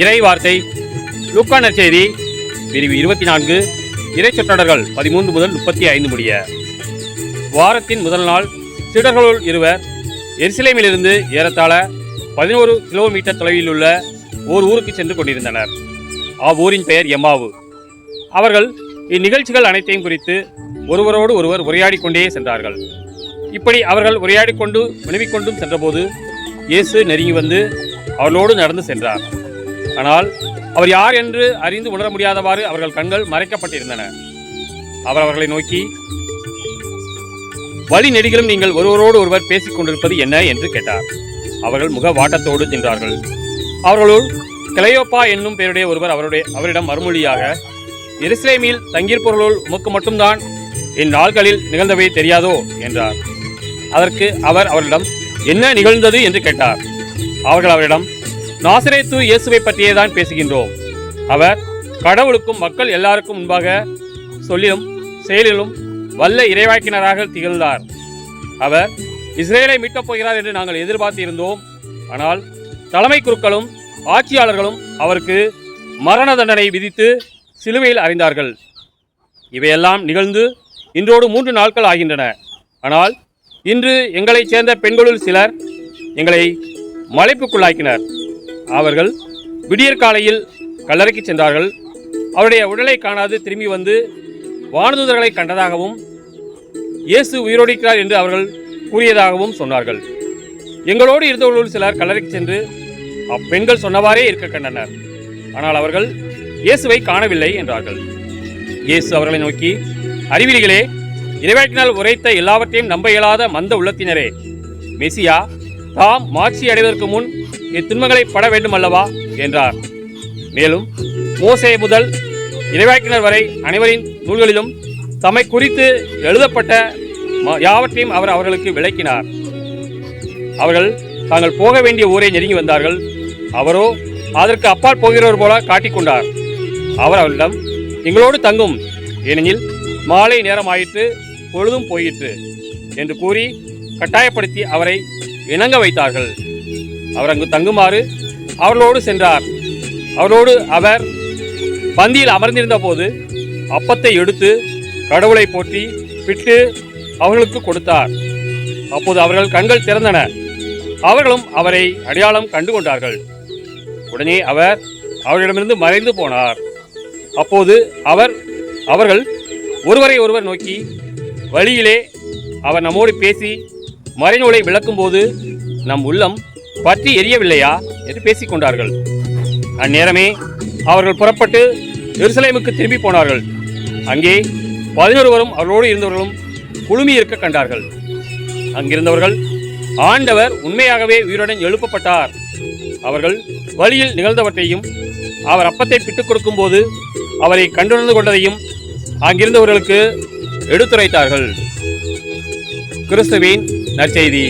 இறை வார்த்தை லூக்கா நற்செய்தி பிரிவு 24 இறை சொற்றொடர்கள் 13 முதல் 35 முடிய. வாரத்தின் முதல் நாள் சீடர்களுள் இருவர் எருசலேமிலிருந்து ஏறத்தாழ 11 கிலோமீட்டர் தொலைவில் உள்ள ஓர் ஊருக்கு சென்று கொண்டிருந்தனர். அவ்வூரின் பெயர் எம்மாவு. அவர்கள் இந்நிகழ்ச்சிகள் அனைத்தையும் குறித்து ஒருவரோடு ஒருவர் உரையாடி கொண்டே சென்றார்கள். இப்படி அவர்கள் உரையாடி கொண்டு வினவிக்கொண்டும் சென்றபோது இயேசு நெருங்கி வந்து அவர்களோடு நடந்து சென்றார். ஆனால் அவர் யார் என்று அறிந்து உணர முடியாதவாறு அவர்கள் கண்கள் மறைக்கப்பட்டிருந்தன. அவர் அவர்களை நோக்கி, வழி நெடுகிலும் நீங்கள் ஒருவரோடு ஒருவர் பேசிக் கொண்டிருப்பது என்ன என்று கேட்டார். அவர்கள் முக வாட்டத்தோடு நின்றார்கள். அவர்களுள் கிளையோப்பா என்னும் பெயருடைய ஒருவர் அவரிடம் மறுமொழியாக, எருசலேமில் தங்கியிருப்பவர்களுள் உமக்கு மட்டும்தான் இந்நாள்களில் நிகழ்ந்தவை தெரியாதோ என்றார். அதற்கு அவர் அவரிடம் என்ன நிகழ்ந்தது என்று கேட்டார். அவர்கள் அவரிடம், நாசரேத்து இயேசுவை பற்றியே தான் பேசுகின்றோம். அவர் கடவுளுக்கும் மக்கள் எல்லாருக்கும் முன்பாக சொல்லிலும் செயலிலும் வல்ல இறைவாக்கினராக திகழ்ந்தார். அவர் இஸ்ரேலை மீட்கப் போகிறார் என்று நாங்கள் எதிர்பார்த்து இருந்தோம். ஆனால் தலைமை குருக்களும் ஆட்சியாளர்களும் அவருக்கு மரண தண்டனை விதித்து சிலுவையில் அறைந்தார்கள். இவையெல்லாம் நிகழ்ந்து இன்றோடு 3 நாட்கள் ஆகின்றன. ஆனால் இன்று எங்களைச் சேர்ந்த பெண்களுள் சிலர் எங்களை மலைப்புக்குள்ளாக்கினர். அவர்கள் விடியற்காலையில் கல்லறைக்கு சென்றார்கள். அவருடைய உடலை காணாது திரும்பி வந்து வானதூதர்களை கண்டதாகவும் இயேசு உயிரோடிக்கிறார் என்று அவர்கள் கூறியதாகவும் சொன்னார்கள். எங்களோடு இருந்தவர்களுள் சிலர் கல்லறைக்கு சென்று அப்பெண்கள் சொன்னவாறே இருக்க கண்டனர். ஆனால் அவர்கள் இயேசுவை காணவில்லை என்றார்கள். இயேசு அவர்களை நோக்கி, அறிவிலிகளே, இறைவாக்கினால் உரைத்த எல்லாவற்றையும் நம்ப இயலாத மந்த உள்ளத்தினரே, மெசியா தாம் மாட்சி அடைவதற்கு முன் இத்துன்பங்களை பட வேண்டும் அல்லவா என்றார். மேலும் மோசே முதல் இறைவாக்கினர் வரை அனைவரின் நூல்களிலும் தம்மை குறித்து எழுதப்பட்ட யாவற்றையும் அவர் அவர்களுக்கு விளக்கினார். அவர்கள் தாங்கள் போக வேண்டிய ஊரை நெருங்கி வந்தார்கள். அவரோ அதற்கு அப்பால் போகிறவர் போல காட்டிக்கொண்டார். அவர் அவரிடம், எங்களோடு தங்கும், ஏனெனில் மாலை நேரம் ஆயிற்று, பொழுதும் போயிற்று என்று கூறி கட்டாயப்படுத்தி அவரை இணங்க வைத்தார்கள். அவர் அங்கு தங்குமாறு அவர்களோடு சென்றார். அவரோடு அவர் பந்தியில் அமர்ந்திருந்த போது அப்பத்தை எடுத்து கடவுளை போற்றி பிட்டு அவர்களுக்கு கொடுத்தார். அப்போது அவர்கள் கண்கள் திறந்தன. அவர்களும் அவரை அடையாளம் கண்டு கொண்டார்கள். உடனே அவர் அவர்களிடமிருந்து மறைந்து போனார். அப்போது அவர்கள் ஒருவரை ஒருவர் நோக்கி, வழியிலே அவர் நம்மோடு பேசி மறைநூலை விளக்கும் போது நம் உள்ளம் பற்றி எரியவில்லையா என்று பேசிக்கொண்டார்கள். அந்நேரமே அவர்கள் புறப்பட்டு எருசலேமுக்கு திரும்பி போனார்கள். அங்கே 11 அவர்களோடு இருந்தவர்களும் குழுமி இருக்க கண்டார்கள். அங்கிருந்தவர்கள், ஆண்டவர் உண்மையாகவே உயிருடன் எழுப்பப்பட்டார். அவர்கள் வழியில் நிகழ்ந்தவற்றையும் அவர் அப்பத்தை பிட்டுக் கொடுக்கும் போது அவரை கண்டுணர்ந்து கொண்டதையும் அங்கிருந்தவர்களுக்கு எடுத்துரைத்தார்கள். கிறிஸ்துவின் நற்செய்தி.